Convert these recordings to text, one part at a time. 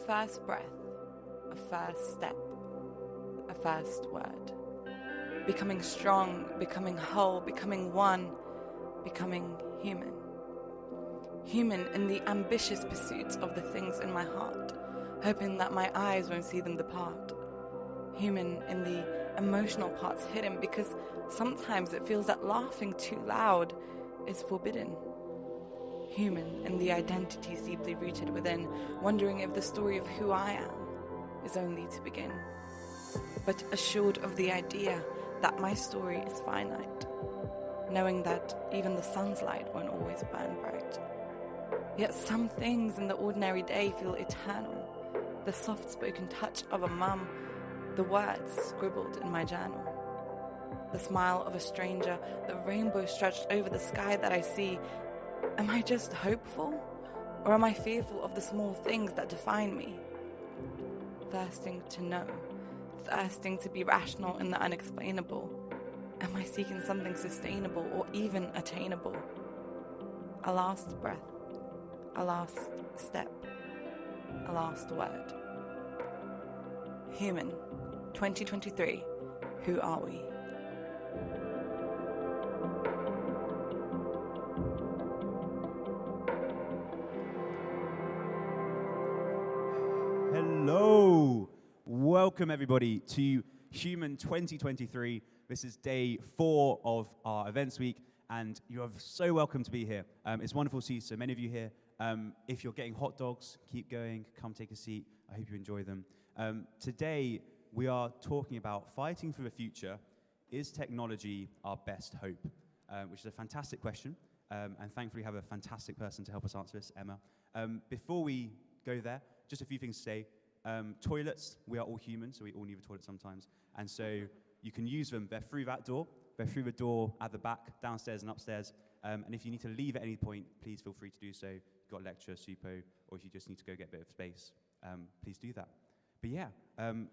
first breath, a first step, a first word. Becoming strong, becoming whole, becoming one, becoming human. Human in the ambitious pursuits of the things in my heart, hoping that my eyes won't see them depart. Human in the emotional parts hidden, because sometimes it feels that laughing too loud is forbidden. Human in the identities deeply rooted within, wondering if the story of who I am is only to begin. But assured of the idea that my story is finite, knowing that even the sun's light won't always burn bright. Yet some things in the ordinary day feel eternal. The soft-spoken touch of a mum, the words scribbled in my journal. The smile of a stranger, the rainbow stretched over the sky that I see. Am I just hopeful? Or am I fearful of the small things that define me? Thirsting to know, thirsting to be rational in the unexplainable. Am I seeking something sustainable or even attainable? A last breath, a last step, a last word. Human, 2023, who are we? Hello, welcome everybody to Human 2023. This is day 4 of our events week, and you are so welcome to be here. It's wonderful to see so many of you here. If you're getting hot dogs, keep going, come take a seat. I hope you enjoy them. Today, we are talking about fighting for the future. Is technology our best hope? Which is a fantastic question, and thankfully we have a fantastic person to help us answer this, Emma. Before we go there, just a few things to say. Toilets, we are all human, so we all need a toilet sometimes. And so you can use them. They're through that door. They're through the door at the back, downstairs and upstairs. And if you need to leave at any point, please feel free to do so. You've got lecture, supo, or if you just need to go get a bit of space, please do that. But yeah, I've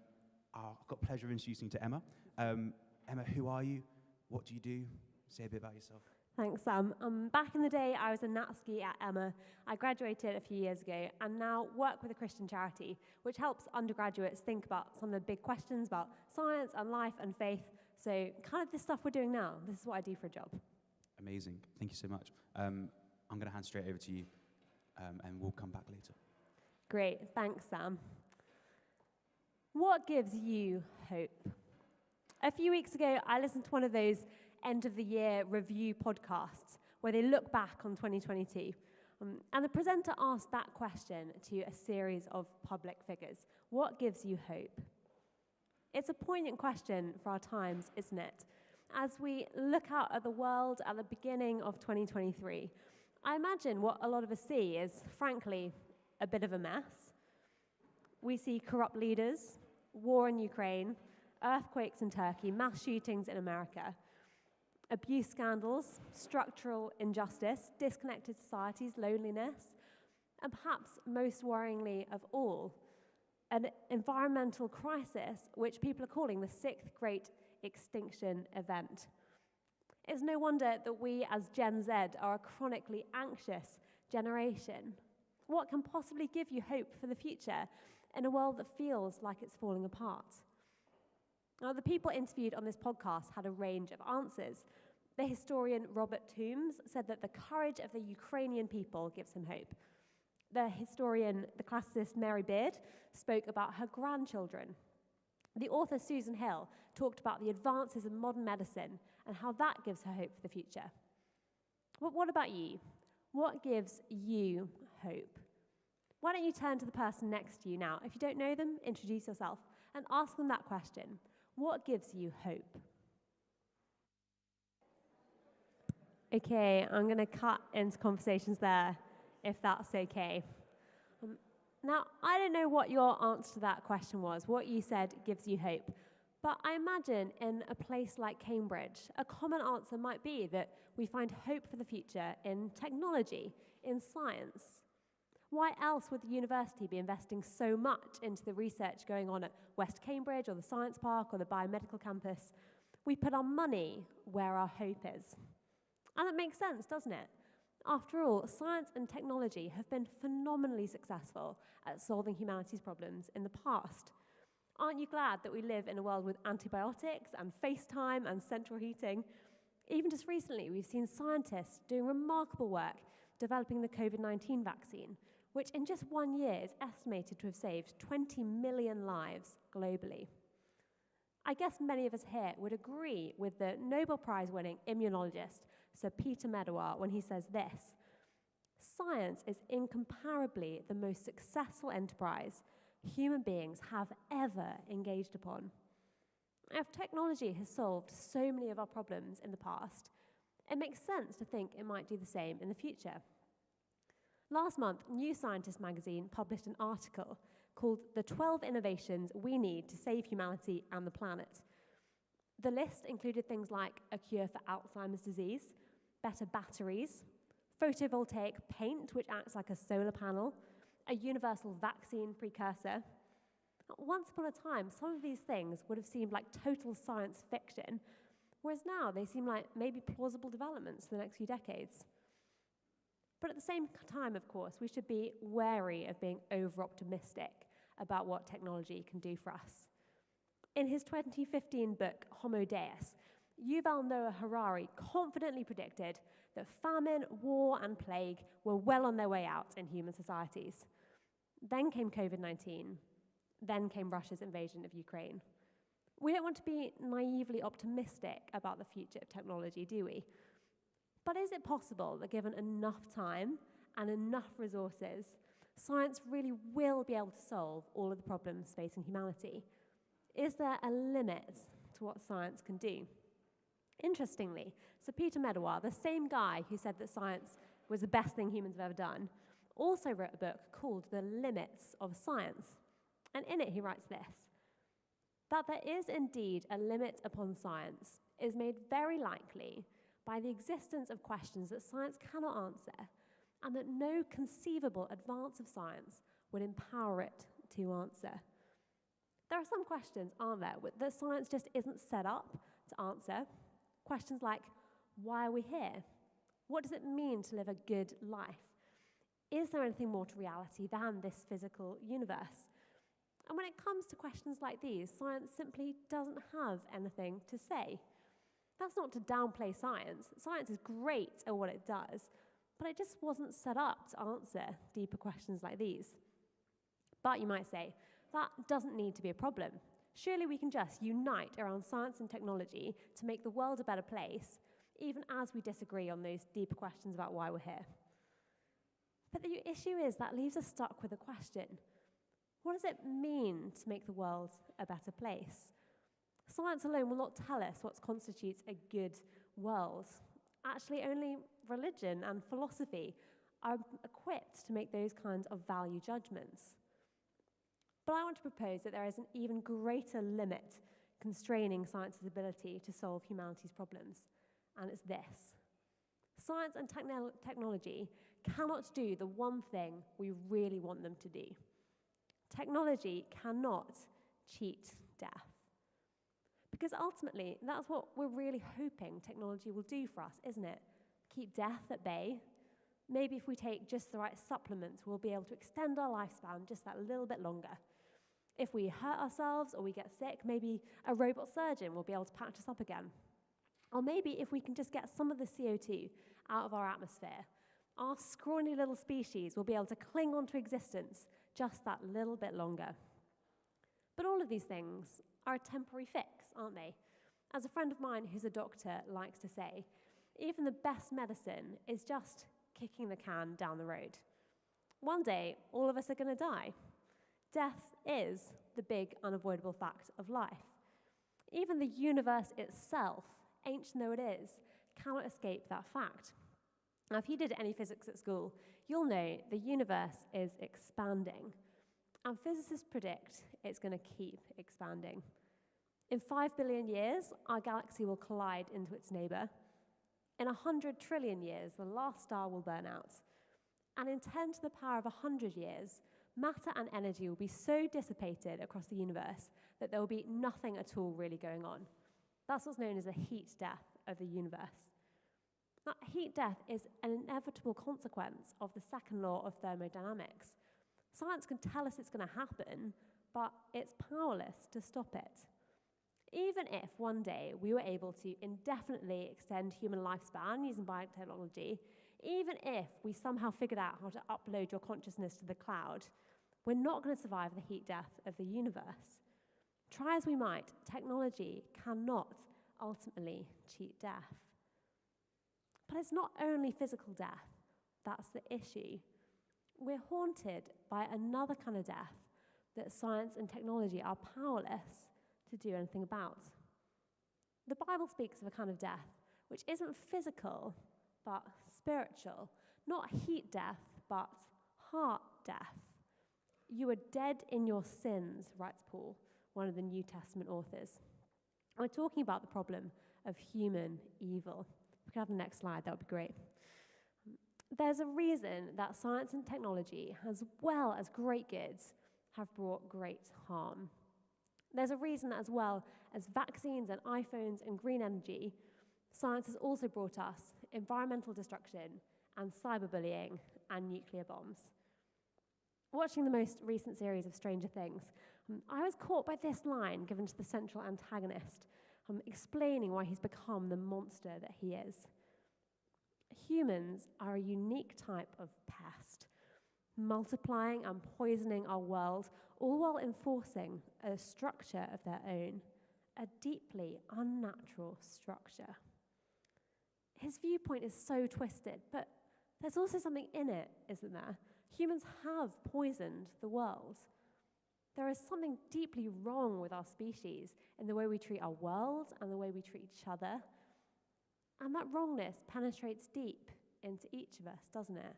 got the pleasure of introducing you to Emma. Emma, who are you? What do you do? Say a bit about yourself. Thanks, Sam. Back in the day, I was a Natski at Emma. I graduated a few years ago and now work with a Christian charity, which helps undergraduates think about some of the big questions about science and life and faith. So kind of this stuff we're doing now. This is what I do for a job. Amazing. Thank you so much. I'm going to hand straight over to you, and we'll come back later. Great. Thanks, Sam. What gives you hope? A few weeks ago, I listened to one of those end-of-the-year review podcasts where they look back on 2022. And the presenter asked that question to a series of public figures. What gives you hope? It's a poignant question for our times, isn't it? As we look out at the world at the beginning of 2023, I imagine what a lot of us see is, frankly, a bit of a mess. We see corrupt leaders, war in Ukraine, earthquakes in Turkey, mass shootings in America, abuse scandals, structural injustice, disconnected societies, loneliness, and perhaps most worryingly of all, an environmental crisis which people are calling the 6th Great Extinction Event. It's no wonder that we as Gen Z are a chronically anxious generation. What can possibly give you hope for the future in a world that feels like it's falling apart? Now, the people interviewed on this podcast had a range of answers. The historian Robert Toombs said that the courage of the Ukrainian people gives him hope. The classicist Mary Beard spoke about her grandchildren. The author Susan Hill talked about the advances in modern medicine and how that gives her hope for the future. But what about you? What gives you hope? Why don't you turn to the person next to you now? If you don't know them, introduce yourself and ask them that question. What gives you hope? Okay, I'm going to cut into conversations there, if that's okay. Now, I don't know what your answer to that question was, what you said gives you hope. But I imagine in a place like Cambridge, a common answer might be that we find hope for the future in technology, in science. Why else would the university be investing so much into the research going on at West Cambridge or the Science Park or the Biomedical Campus? We put our money where our hope is. And that makes sense, doesn't it? After all, science and technology have been phenomenally successful at solving humanity's problems in the past. Aren't you glad that we live in a world with antibiotics and FaceTime and central heating? Even just recently, we've seen scientists doing remarkable work developing the COVID-19 vaccine, which in just 1 year is estimated to have saved 20 million lives globally. I guess many of us here would agree with the Nobel Prize-winning immunologist Sir Peter Medawar when he says this: "Science is incomparably the most successful enterprise human beings have ever engaged upon." If technology has solved so many of our problems in the past, it makes sense to think it might do the same in the future. Last month, New Scientist magazine published an article called "The 12 Innovations We Need to Save Humanity and the Planet." The list included things like a cure for Alzheimer's disease, better batteries, photovoltaic paint, which acts like a solar panel, a universal vaccine precursor. Once upon a time, some of these things would have seemed like total science fiction, whereas now they seem like maybe plausible developments for the next few decades. But at the same time, of course, we should be wary of being over-optimistic about what technology can do for us. In his 2015 book, Homo Deus, Yuval Noah Harari confidently predicted that famine, war, and plague were well on their way out in human societies. Then came COVID-19. Then came Russia's invasion of Ukraine. We don't want to be naively optimistic about the future of technology, do we? But is it possible that given enough time and enough resources, science really will be able to solve all of the problems facing humanity? Is there a limit to what science can do? Interestingly, Sir Peter Medawar, the same guy who said that science was the best thing humans have ever done, also wrote a book called The Limits of Science. And in it he writes this: "That there is indeed a limit upon science is made very likely by the existence of questions that science cannot answer, and that no conceivable advance of science would empower it to answer." There are some questions, aren't there, that science just isn't set up to answer. Questions like, why are we here? What does it mean to live a good life? Is there anything more to reality than this physical universe? And when it comes to questions like these, science simply doesn't have anything to say. That's not to downplay science. Science is great at what it does, but it just wasn't set up to answer deeper questions like these. But you might say, that doesn't need to be a problem. Surely we can just unite around science and technology to make the world a better place, even as we disagree on those deeper questions about why we're here. But the issue is that leaves us stuck with a question. What does it mean to make the world a better place? Science alone will not tell us what constitutes a good world. Actually, only religion and philosophy are equipped to make those kinds of value judgments. But I want to propose that there is an even greater limit constraining science's ability to solve humanity's problems, and it's this. Science and technology cannot do the one thing we really want them to do. Technology cannot cheat death. Because ultimately, that's what we're really hoping technology will do for us, isn't it? Keep death at bay. Maybe if we take just the right supplements, we'll be able to extend our lifespan just that little bit longer. If we hurt ourselves or we get sick, maybe a robot surgeon will be able to patch us up again. Or maybe if we can just get some of the CO2 out of our atmosphere, our scrawny little species will be able to cling on to existence just that little bit longer. But all of these things are a temporary fix, aren't they? As a friend of mine who's a doctor likes to say, even the best medicine is just kicking the can down the road. One day, all of us are going to die. Death is the big unavoidable fact of life. Even the universe itself, ancient though it is, cannot escape that fact. Now, if you did any physics at school, you'll know the universe is expanding. And physicists predict it's going to keep expanding. In 5 billion years, our galaxy will collide into its neighbor. In 100 trillion years, the last star will burn out. And in 10 to the power of 100 years, matter and energy will be so dissipated across the universe that there will be nothing at all really going on. That's what's known as the heat death of the universe. Now, heat death is an inevitable consequence of the second law of thermodynamics. Science can tell us it's going to happen, but it's powerless to stop it. Even if one day we were able to indefinitely extend human lifespan using biotechnology, even if we somehow figured out how to upload your consciousness to the cloud, we're not going to survive the heat death of the universe. Try as we might, technology cannot ultimately cheat death. But it's not only physical death that's the issue. We're haunted by another kind of death that science and technology are powerless to do anything about. The Bible speaks of a kind of death which isn't physical, but spiritual. Not heat death, but heart death. You are dead in your sins, writes Paul, one of the New Testament authors. We're talking about the problem of human evil. If we could have the next slide, that would be great. There's a reason that science and technology, as well as great goods, have brought great harm. There's a reason that as well as vaccines and iPhones and green energy, science has also brought us environmental destruction and cyberbullying and nuclear bombs. Watching the most recent series of Stranger Things, I was caught by this line given to the central antagonist, explaining why he's become the monster that he is. Humans are a unique type of pest, multiplying and poisoning our world, all while enforcing a structure of their own, a deeply unnatural structure. His viewpoint is so twisted, but there's also something in it, isn't there? Humans have poisoned the world. There is something deeply wrong with our species in the way we treat our world and the way we treat each other. And that wrongness penetrates deep into each of us, doesn't it?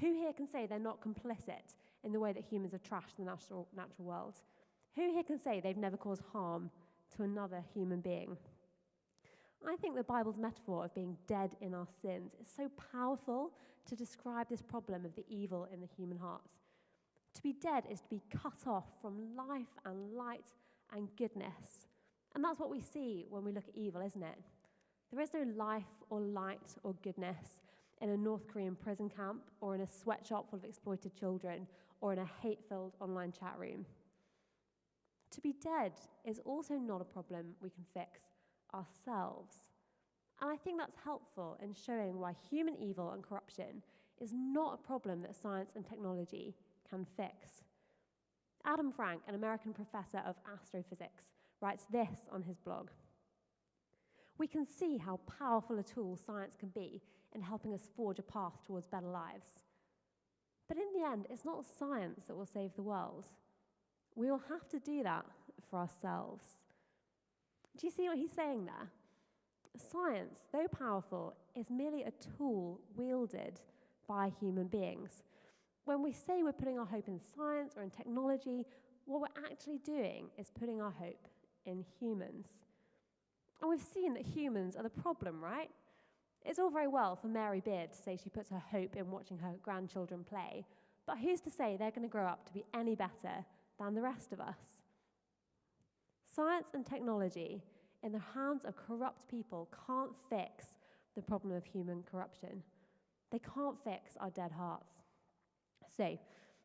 Who here can say they're not complicit in the way that humans have trashed the natural world? Who here can say they've never caused harm to another human being? I think the Bible's metaphor of being dead in our sins is so powerful to describe this problem of the evil in the human heart. To be dead is to be cut off from life and light and goodness. And that's what we see when we look at evil, isn't it? There is no life or light or goodness in a North Korean prison camp or in a sweatshop full of exploited children or in a hate-filled online chat room. To be dead is also not a problem we can fix ourselves. And I think that's helpful in showing why human evil and corruption is not a problem that science and technology can fix. Adam Frank, an American professor of astrophysics, writes this on his blog. We can see how powerful a tool science can be in helping us forge a path towards better lives. But in the end, it's not science that will save the world. We will have to do that for ourselves. Do you see what he's saying there? Science, though powerful, is merely a tool wielded by human beings. When we say we're putting our hope in science or in technology, what we're actually doing is putting our hope in humans. And we've seen that humans are the problem, right? It's all very well for Mary Beard to say she puts her hope in watching her grandchildren play, but who's to say they're going to grow up to be any better than the rest of us? Science and technology in the hands of corrupt people can't fix the problem of human corruption. They can't fix our dead hearts. So,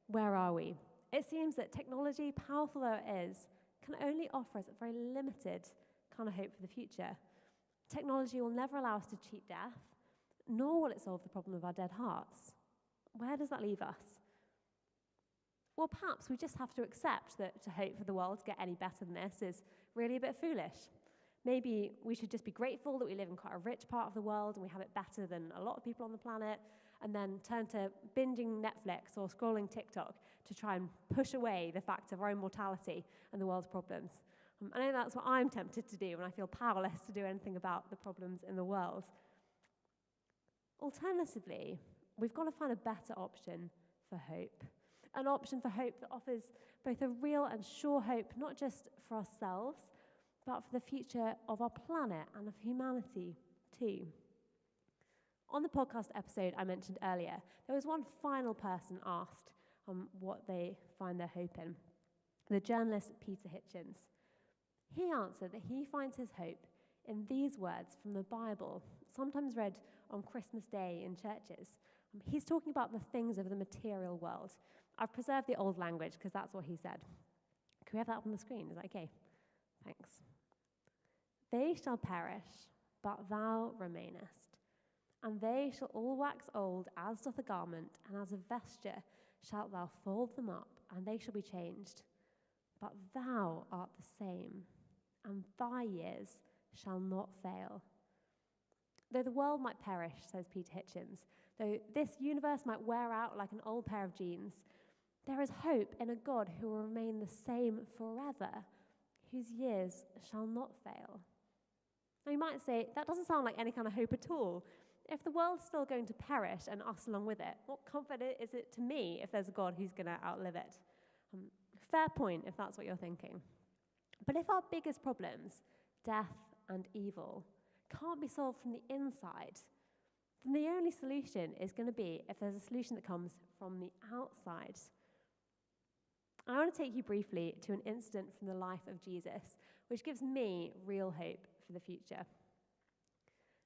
where are we? It seems that technology, powerful though it is, can only offer us a very limited kind of hope for the future. Technology will never allow us to cheat death, nor will it solve the problem of our dead hearts. Where does that leave us? Well, perhaps we just have to accept that to hope for the world to get any better than this is really a bit foolish. Maybe we should just be grateful that we live in quite a rich part of the world and we have it better than a lot of people on the planet, and then turn to binging Netflix or scrolling TikTok to try and push away the fact of our own mortality and the world's problems. I know that's what I'm tempted to do when I feel powerless to do anything about the problems in the world. Alternatively, we've got to find a better option for hope. An option for hope that offers both a real and sure hope, not just for ourselves, but for the future of our planet and of humanity too. On the podcast episode I mentioned earlier, there was one final person asked what they find their hope in. The journalist Peter Hitchens. He answered that he finds his hope in these words from the Bible, sometimes read on Christmas Day in churches. He's talking about the things of the material world. I've preserved the old language because that's what he said. Can we have that up on the screen? Is that okay? Thanks. They shall perish, but thou remainest. And they shall all wax old as doth a garment, and as a vesture shalt thou fold them up, and they shall be changed. But thou art the same, and thy years shall not fail. Though the world might perish, says Peter Hitchens, though this universe might wear out like an old pair of jeans, there is hope in a God who will remain the same forever, whose years shall not fail. Now you might say, that doesn't sound like any kind of hope at all. If the world's still going to perish and us along with it, what comfort is it to me if there's a God who's going to outlive it? Fair point if that's what you're thinking. But if our biggest problems, death and evil, can't be solved from the inside, then the only solution is going to be if there's a solution that comes from the outside. And I want to take you briefly to an incident from the life of Jesus, which gives me real hope for the future.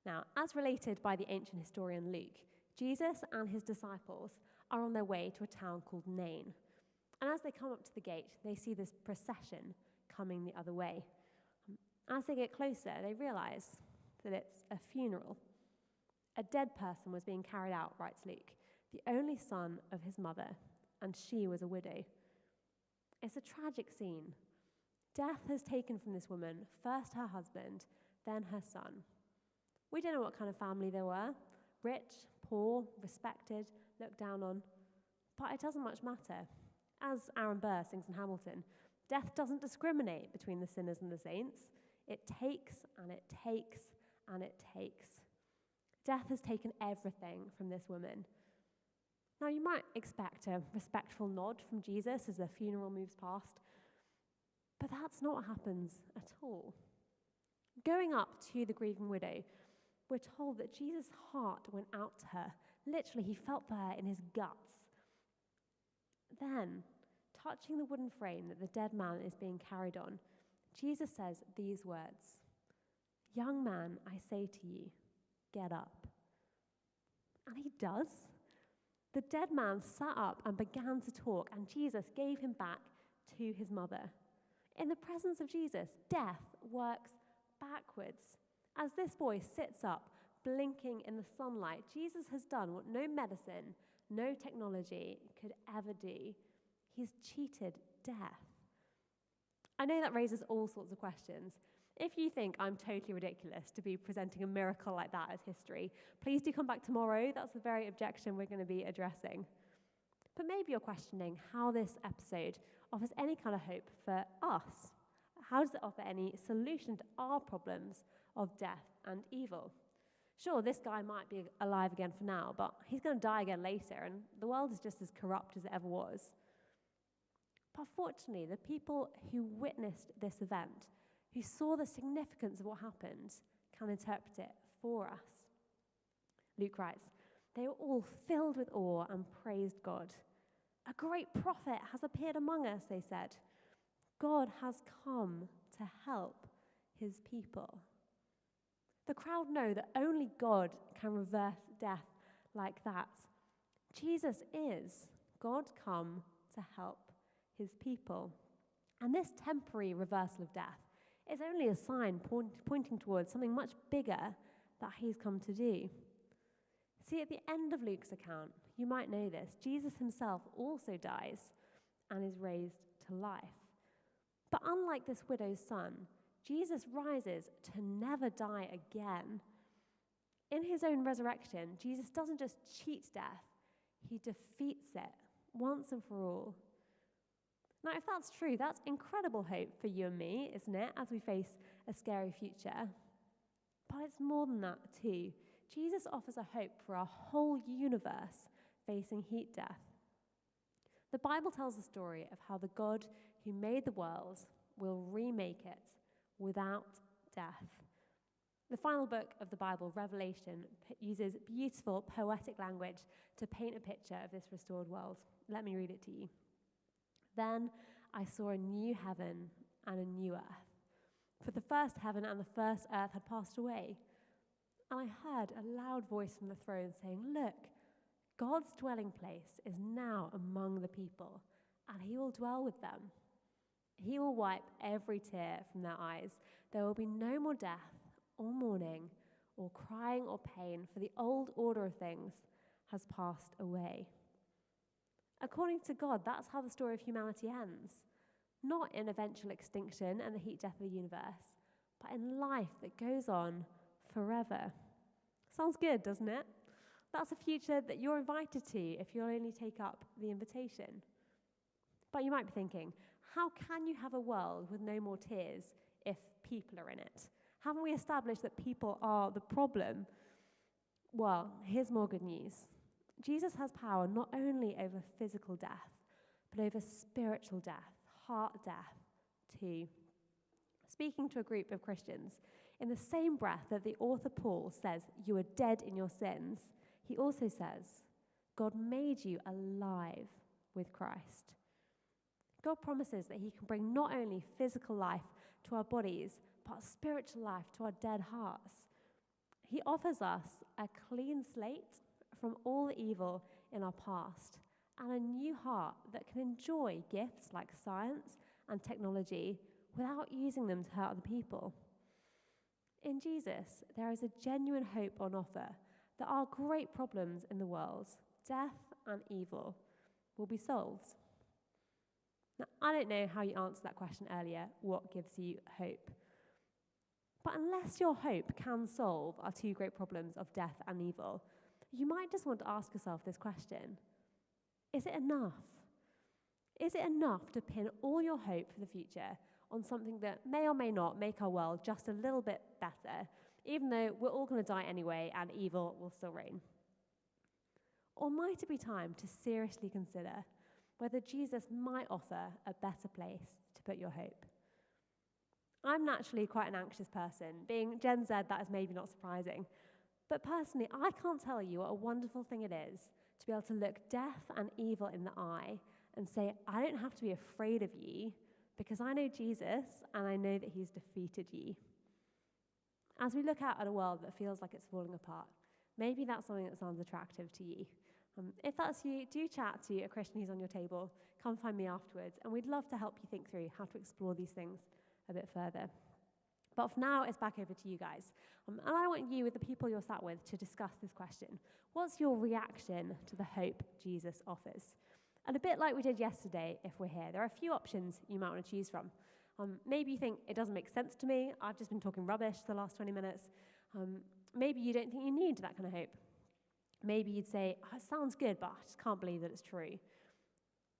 Now, as related by the ancient historian Luke, Jesus and his disciples are on their way to a town called Nain. And as they come up to the gate, they see this procession coming the other way. As they get closer, they realize that it's a funeral. A dead person was being carried out, writes Luke, the only son of his mother, and she was a widow. It's a tragic scene. Death has taken from this woman first her husband, then her son. We don't know what kind of family they were, rich, poor, respected, looked down on, but it doesn't much matter. As Aaron Burr sings in Hamilton, death doesn't discriminate between the sinners and the saints. It takes and it takes and it takes. Death has taken everything from this woman. Now, you might expect a respectful nod from Jesus as the funeral moves past, but that's not what happens at all. Going up to the grieving widow, we're told that Jesus' heart went out to her. Literally, he felt for her in his guts. Then, touching the wooden frame that the dead man is being carried on, Jesus says these words, "Young man, I say to you, get up." And he does. The dead man sat up and began to talk, and Jesus gave him back to his mother. In the presence of Jesus, death works backwards. As this boy sits up, blinking in the sunlight, Jesus has done what no medicine, no technology could ever do. He's cheated death. I know that raises all sorts of questions. If you think I'm totally ridiculous to be presenting a miracle like that as history, please do come back tomorrow. That's the very objection we're going to be addressing. But maybe you're questioning how this episode offers any kind of hope for us. How does it offer any solution to our problems of death and evil? Sure, this guy might be alive again for now, but he's going to die again later, and the world is just as corrupt as it ever was. But fortunately, the people who witnessed this event, who saw the significance of what happened, can interpret it for us. Luke writes, "They were all filled with awe and praised God. 'A great prophet has appeared among us,' they said. 'God has come to help his people.'" The crowd know that only God can reverse death like that. Jesus is God come to help his people. And this temporary reversal of death is only a sign pointing towards something much bigger that he's come to do. See, at the end of Luke's account, you might know this, Jesus himself also dies and is raised to life. But unlike this widow's son, Jesus rises to never die again. In his own resurrection, Jesus doesn't just cheat death, he defeats it once and for all. Now, if that's true, that's incredible hope for you and me, isn't it, as we face a scary future? But it's more than that too. Jesus offers a hope for our whole universe facing heat death. The Bible tells the story of how the God who made the world will remake it without death. The final book of the Bible, Revelation, uses beautiful poetic language to paint a picture of this restored world. Let me read it to you. "Then I saw a new heaven and a new earth. for the first heaven and the first earth had passed away. And I heard a loud voice from the throne saying, "Look, God's dwelling place is now among the people, and he will dwell with them. He will wipe every tear from their eyes. There will be no more death or mourning or crying or pain, for the old order of things has passed away." According to God, that's how the story of humanity ends. Not in eventual extinction and the heat death of the universe, but in life that goes on forever. Sounds good, doesn't it? That's a future that you're invited to if you'll only take up the invitation. But you might be thinking, how can you have a world with no more tears if people are in it? Haven't we established that people are the problem? Well, here's more good news. Jesus has power not only over physical death, but over spiritual death, heart death too. Speaking to a group of Christians, in the same breath that the author Paul says you are dead in your sins, he also says, God made you alive with Christ. God promises that he can bring not only physical life to our bodies, but spiritual life to our dead hearts. He offers us a clean slate from all the evil in our past and a new heart that can enjoy gifts like science and technology without using them to hurt other people. In Jesus, there is a genuine hope on offer that our great problems in the world, death and evil, will be solved. Now, I don't know how you answered that question earlier, what gives you hope? But unless your hope can solve our two great problems of death and evil, you might just want to ask yourself this question. Is it enough? Is it enough to pin all your hope for the future on something that may or may not make our world just a little bit better, even though we're all going to die anyway and evil will still reign? Or might it be time to seriously consider whether Jesus might offer a better place to put your hope? I'm naturally quite an anxious person. Being Gen Z, that is maybe not surprising. But personally, I can't tell you what a wonderful thing it is to be able to look death and evil in the eye and say, I don't have to be afraid of you because I know Jesus and I know that he's defeated you. As we look out at a world that feels like it's falling apart, maybe that's something that sounds attractive to you. If that's you, do chat to a Christian who's on your table. Come find me afterwards, and we'd love to help you think through how to explore these things a bit further. But for now, it's back over to you guys. And I want you, with the people you're sat with, to discuss this question. What's your reaction to the hope Jesus offers? And a bit like we did yesterday, if we're here, there are a few options you might want to choose from. Maybe you think, it doesn't make sense to me. I've just been talking rubbish for the last 20 minutes. Maybe you don't think you need that kind of hope. Maybe you'd say, oh, it sounds good, but I just can't believe that it's true.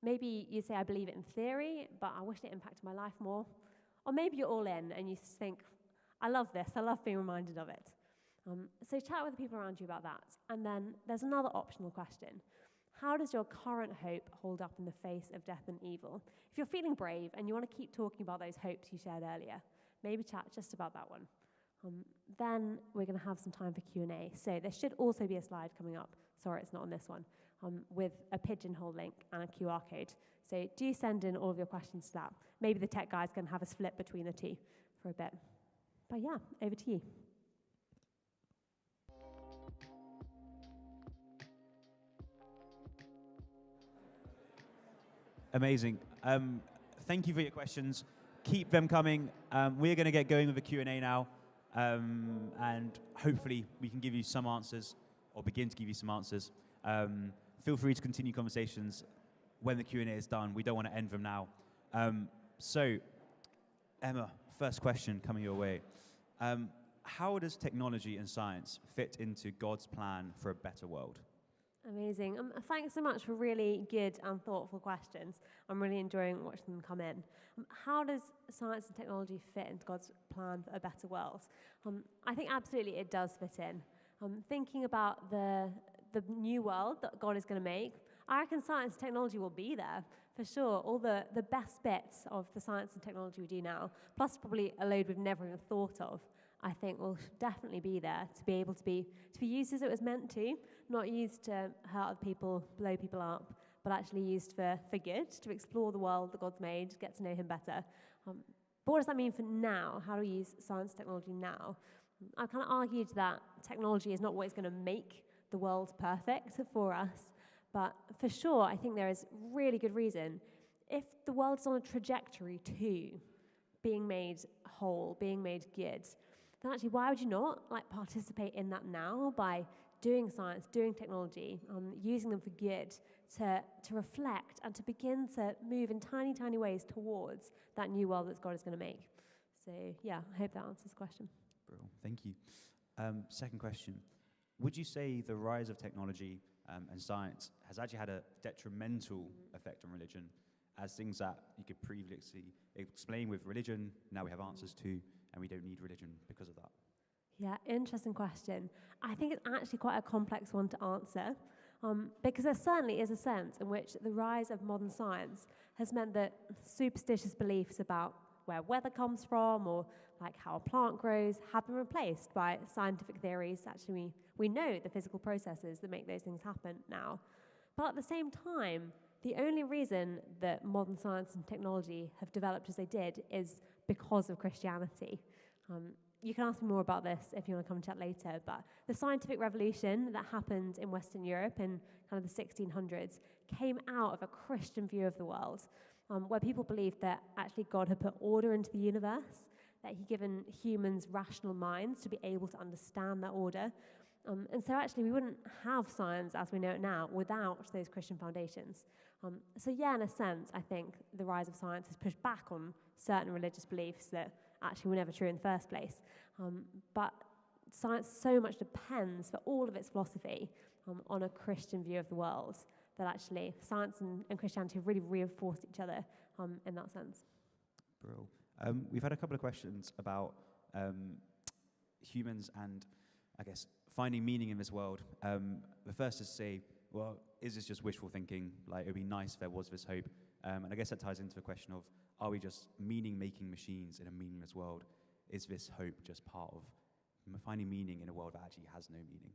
Maybe you'd say, I believe it in theory, but I wish it impacted my life more. Or maybe you're all in and you think, I love this, I love being reminded of it. So chat with the people around you about that. And then there's another optional question. How does your current hope hold up in the face of death and evil? If you're feeling brave and you want to keep talking about those hopes you shared earlier, maybe chat just about that one. Then we're going to have some time for Q&A. So there should also be a slide coming up. Sorry, it's not on this one. With a pigeonhole link and a QR code. So do send in all of your questions to that. Maybe the tech guys can have us flip between the two for a bit. But yeah, over to you. Amazing. Thank you for your questions. Keep them coming. We're going to get going with the Q&A now. And hopefully we can give you some answers, or begin to give you some answers. Feel free to continue conversations when the Q&A is done. We don't want to end them now. So, Emma, first question coming your way. How does technology and science fit into God's plan for a better world? Amazing. Thanks so much for really good and thoughtful questions. I'm really enjoying watching them come in. How does science and technology fit into God's plan for a better world? I think absolutely it does fit in. Thinking about the new world that God is going to make, I reckon science and technology will be there, for sure. All the best bits of the science and technology we do now, plus probably a load we've never even thought of, I think will definitely be there to be able to be used as it was meant to, not used to hurt other people, blow people up, but actually used for good, to explore the world that God's made, get to know him better. But what does that mean for now? How do we use science technology now? I've kind of argued that technology is not what is going to make the world perfect for us, but for sure, I think there is really good reason. If the world's on a trajectory to being made whole, being made good, then actually why would you not participate in that now by doing science, doing technology, using them for good to reflect and to begin to move in tiny, tiny ways towards that new world that God is going to make. So yeah, I hope that answers the question. Brilliant. Thank you. Second question. Would you say the rise of technology and science has actually had a detrimental effect on religion, as things that you could previously explain with religion, now we have answers to, and we don't need religion because of that? Yeah, interesting question. I think it's actually quite a complex one to answer, because there certainly is a sense in which the rise of modern science has meant that superstitious beliefs about where weather comes from or how a plant grows have been replaced by scientific theories. Actually, we know the physical processes that make those things happen now. But at the same time, the only reason that modern science and technology have developed as they did is because of Christianity. You can ask me more about this if you want to come and chat later, but the scientific revolution that happened in Western Europe in kind of the 1600s came out of a Christian view of the world, where people believed that actually God had put order into the universe, that he'd given humans rational minds to be able to understand that order. And so actually we wouldn't have science as we know it now without those Christian foundations. So yeah, in a sense, I think the rise of science has pushed back on certain religious beliefs that actually were never true in the first place. But science so much depends, for all of its philosophy, on a Christian view of the world, that actually science and Christianity have really reinforced each other in that sense. Bro. We've had a couple of questions about humans and, I guess, finding meaning in this world. The first is to say, well, is this just wishful thinking? It would be nice if there was this hope. And I guess that ties into the question of, are we just meaning-making machines in a meaningless world? Is this hope just part of finding meaning in a world that actually has no meaning?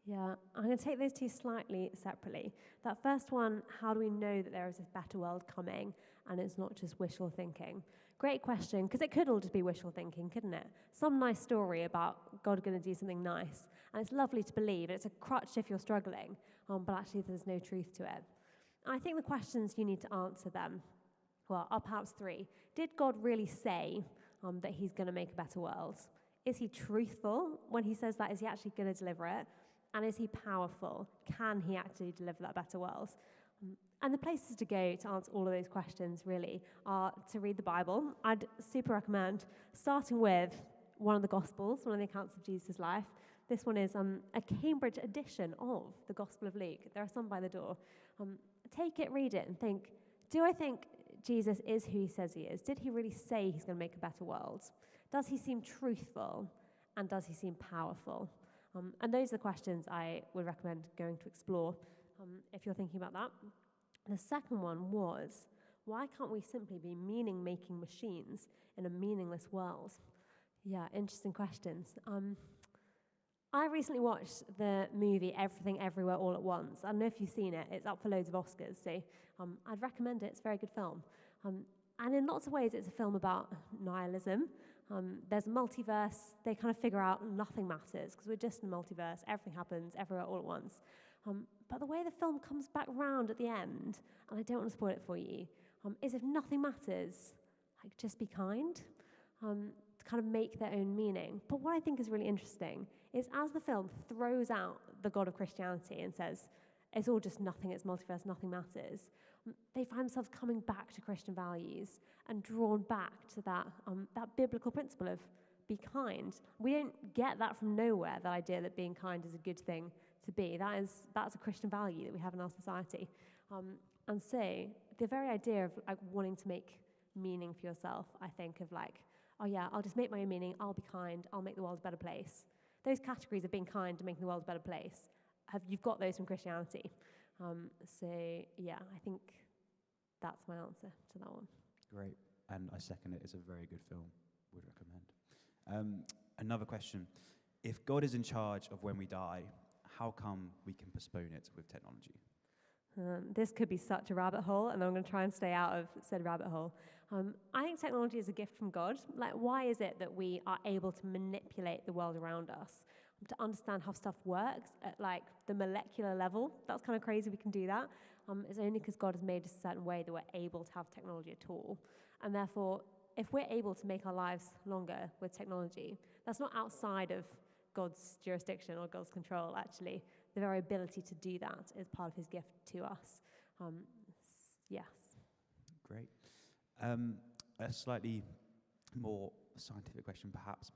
Yeah, I'm going to take those two slightly separately. That first one, how do we know that there is this better world coming and it's not just wishful thinking? Great question, because it could all just be wishful thinking, couldn't it? Some nice story about God going to do something nice, and it's lovely to believe, and it's a crutch if you're struggling, but actually there's no truth to it. And I think the questions you need to answer them, well, are perhaps three. Did God really say that he's going to make a better world? Is he truthful when he says that? Is he actually going to deliver it? And is he powerful? Can he actually deliver that better world? And the places to go to answer all of those questions, really, are to read the Bible. I'd super recommend starting with one of the Gospels, one of the accounts of Jesus' life. This one is a Cambridge edition of the Gospel of Luke. There are some by the door. Take it, read it, and think, do I think Jesus is who he says he is? Did he really say he's going to make a better world? Does he seem truthful? And does he seem powerful? And those are the questions I would recommend going to explore if you're thinking about that. The second one was, why can't we simply be meaning-making machines in a meaningless world? Yeah, interesting questions. I recently watched the movie Everything Everywhere All at Once. I don't know if you've seen it. It's up for loads of Oscars, so I'd recommend it. It's a very good film. And in lots of ways, it's a film about nihilism. There's a multiverse. They kind of figure out nothing matters because we're just in a multiverse. Everything happens everywhere all at once. But the way the film comes back round at the end, and I don't want to spoil it for you, is if nothing matters, just be kind, to kind of make their own meaning. But what I think is really interesting is as the film throws out the God of Christianity and says, it's all just nothing, it's multiverse, nothing matters, they find themselves coming back to Christian values and drawn back to that biblical principle of be kind. We don't get that from nowhere, that idea that being kind is a good thing to be. That's a Christian value that we have in our society. And so the very idea of wanting to make meaning for yourself, I think of oh yeah, I'll just make my own meaning, I'll be kind, I'll make the world a better place. Those categories of being kind and making the world a better place, you've got those from Christianity. So yeah, I think that's my answer to that one. Great, and I second it. It's a very good film. Would recommend. Another question: if God is in charge of when we die, how come we can postpone it with technology? This could be such a rabbit hole, and I'm going to try and stay out of said rabbit hole. I think technology is a gift from God. Like, why is it that we are able to manipulate the world around us, to understand how stuff works at like the molecular level? That's kind of crazy we can do that. It's only because God has made us a certain way that we're able to have technology at all. And therefore, if we're able to make our lives longer with technology, that's not outside of God's jurisdiction or God's control, actually. The very ability to do that is part of his gift to us. Yes. Great. A slightly more scientific question, perhaps.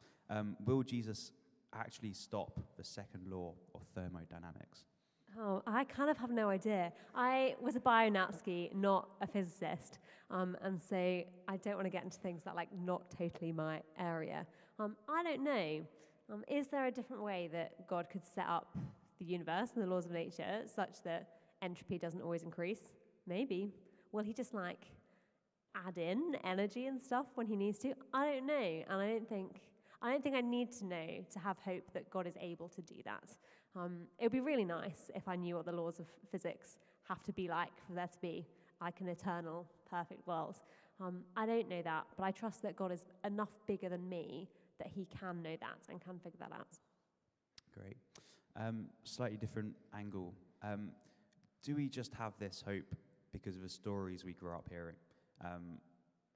Will Jesus actually stop the second law of thermodynamics? Oh, I kind of have no idea. I was a bio-Natsky, not a physicist, and so I don't want to get into things that like not totally my area. I don't know. Is there a different way that God could set up the universe and the laws of nature such that entropy doesn't always increase? Maybe. Will he just like add in energy and stuff when he needs to? I don't know, and I don't think I need to know to have hope that God is able to do that. It would be really nice if I knew what the laws of physics have to be like for there to be like an eternal, perfect world. I don't know that, but I trust that God is enough bigger than me that he can know that and can figure that out. Great. Slightly different angle. Do we just have this hope because of the stories we grew up hearing?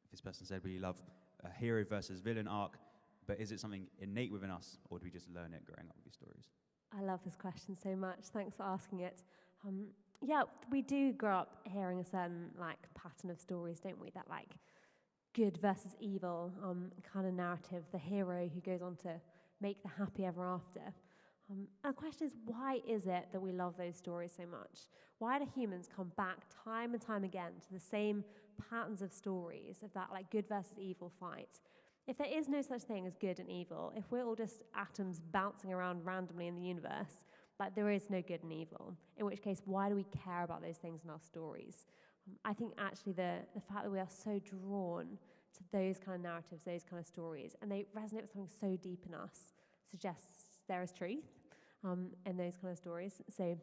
This person said we love a hero versus villain arc, but is it something innate within us, or do we just learn it growing up with these stories? I love this question so much. Thanks for asking it. Yeah, we do grow up hearing a certain like pattern of stories, don't we? That like good versus evil kind of narrative, the hero who goes on to make the happy ever after. And the question is, why is it that we love those stories so much? Why do humans come back time and time again to the same patterns of stories of that like good versus evil fight? If there is no such thing as good and evil, if we're all just atoms bouncing around randomly in the universe, like there is no good and evil, in which case, why do we care about those things in our stories? I think actually the fact that we are so drawn to those kind of narratives, those kind of stories, and they resonate with something so deep in us, suggests there is truth in those kind of stories. So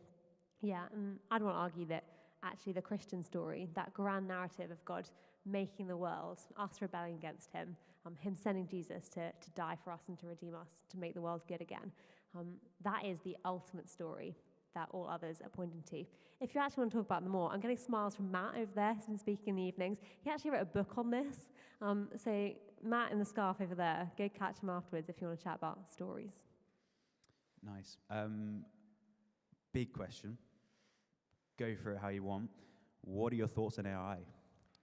yeah, and I don't want to argue that actually the Christian story, that grand narrative of God making the world, us rebelling against him, him sending Jesus to die for us and to redeem us, to make the world good again, that is the ultimate story that all others are pointing to. If you actually want to talk about them more, I'm getting smiles from Matt over there, who's been speaking in the evenings. He actually wrote a book on this. So Matt in the scarf over there, go catch him afterwards if you want to chat about stories. Nice. Big question. Go for it how you want. What are your thoughts on AI?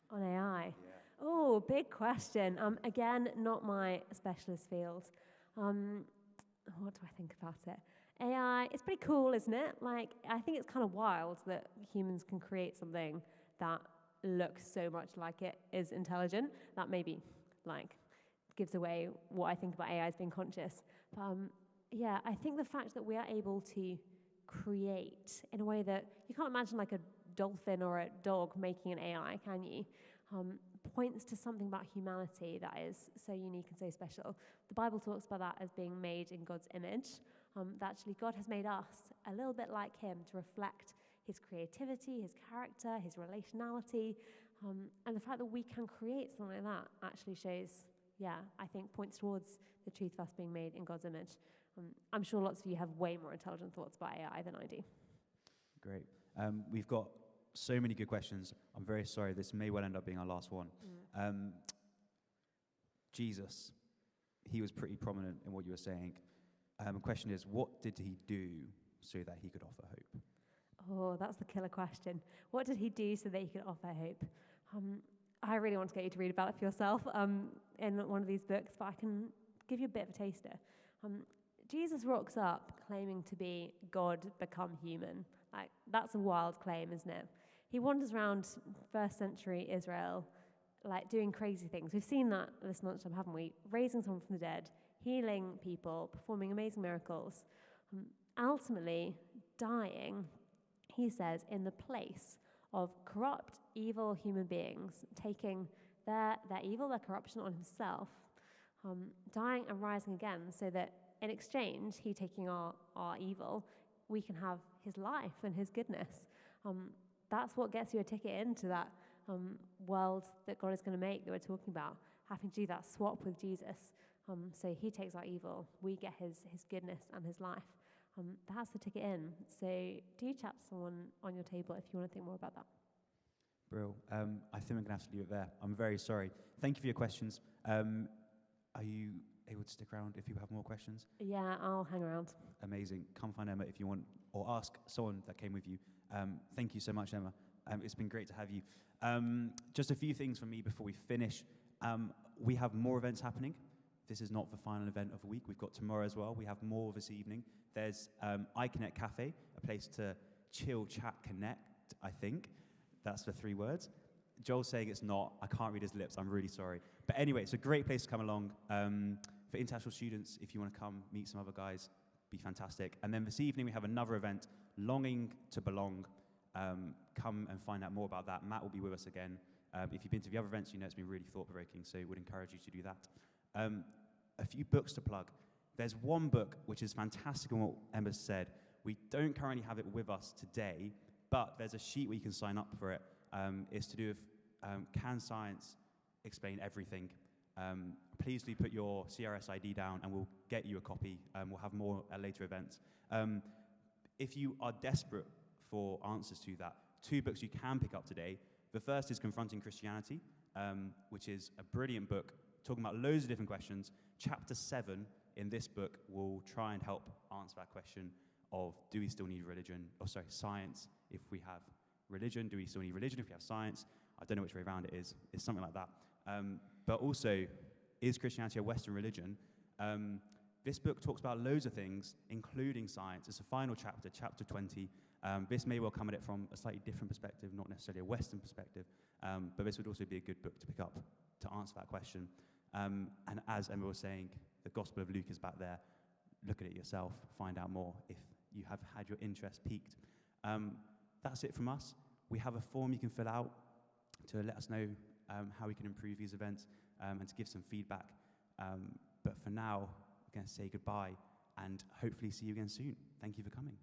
On AI? Yeah. Oh, big question. Again, not my specialist field. What do I think about it? AI, it's pretty cool, isn't it? Like, I think it's kind of wild that humans can create something that looks so much like it is intelligent. That maybe, like, gives away what I think about AI as being conscious. But, yeah, I think the fact that we are able to create in a way that you can't imagine like a dolphin or a dog making an AI, can you? Points to something about humanity that is so unique and so special. The Bible talks about that as being made in God's image. That actually God has made us a little bit like him to reflect his creativity, his character, his relationality. And the fact that we can create something like that actually shows, yeah, I think points towards the truth of us being made in God's image. I'm sure lots of you have way more intelligent thoughts about AI than I do. Great. We've got so many good questions. I'm very sorry. This may well end up being our last one. Jesus, he was pretty prominent in what you were saying. The question is, what did he do so that he could offer hope? Oh, that's the killer question. What did he do so that he could offer hope? I really want to get you to read about it for yourself in one of these books, but I can give you a bit of a taster. Jesus rocks up claiming to be God become human. Like, that's a wild claim, isn't it? He wanders around first century Israel, like doing crazy things. We've seen that this lunchtime, haven't we? Raising someone from the dead, healing people, performing amazing miracles. Ultimately, dying, he says, in the place of corrupt, evil human beings, taking their evil, their corruption on himself, dying and rising again so that in exchange, he taking our evil, we can have his life and his goodness. that's what gets you a ticket into that world that God is going to make that we're talking about, having to do that swap with Jesus. So he takes our evil, we get his goodness and his life. That's the ticket in. So do chat to someone on your table if you want to think more about that. Brill. I think we're going to have to leave it there. I'm very sorry. Thank you for your questions. Are you able to stick around if you have more questions? Yeah, I'll hang around. Amazing. Come find Emma if you want, or ask someone that came with you. Thank you so much, Emma. It's been great to have you. Just a few things from me before we finish. We have more events happening. This is not the final event of the week. We've got tomorrow as well. We have more this evening. There's iConnect Cafe, a place to chill, chat, connect, I think. That's the 3 words. Joel's saying it's not. I can't read his lips. I'm really sorry. But anyway, it's a great place to come along. For international students, if you want to come meet some other guys, be fantastic. And then this evening we have another event, Longing to Belong. Come and find out more about that. Matt will be with us again. If you've been to the other events, you know it's been really thought-provoking, so would encourage you to do that. A few books to plug. There's one book which is fantastic on what Emma said. We don't currently have it with us today, but there's a sheet where you can sign up for it. It's to do with Can Science Explain Everything? Please do put your CRS ID down and we'll get you a copy. We'll have more at later events. If you are desperate for answers to that, 2 books you can pick up today. The first is Confronting Christianity, which is a brilliant book talking about loads of different questions. Chapter 7 in this book will try and help answer that question of do we still need science if we have religion? Do we still need religion if we have science? I don't know which way around it is. It's something like that. But also, is Christianity a Western religion? This book talks about loads of things, including science. It's a final chapter, chapter 20. This may well come at it from a slightly different perspective, not necessarily a Western perspective, but this would also be a good book to pick up to answer that question. And as Emma was saying, the Gospel of Luke is back there. Look at it yourself, find out more if you have had your interest piqued. That's it from us. We have a form you can fill out to let us know how we can improve these events and to give some feedback. But for now, we're going to say goodbye and hopefully see you again soon. Thank you for coming.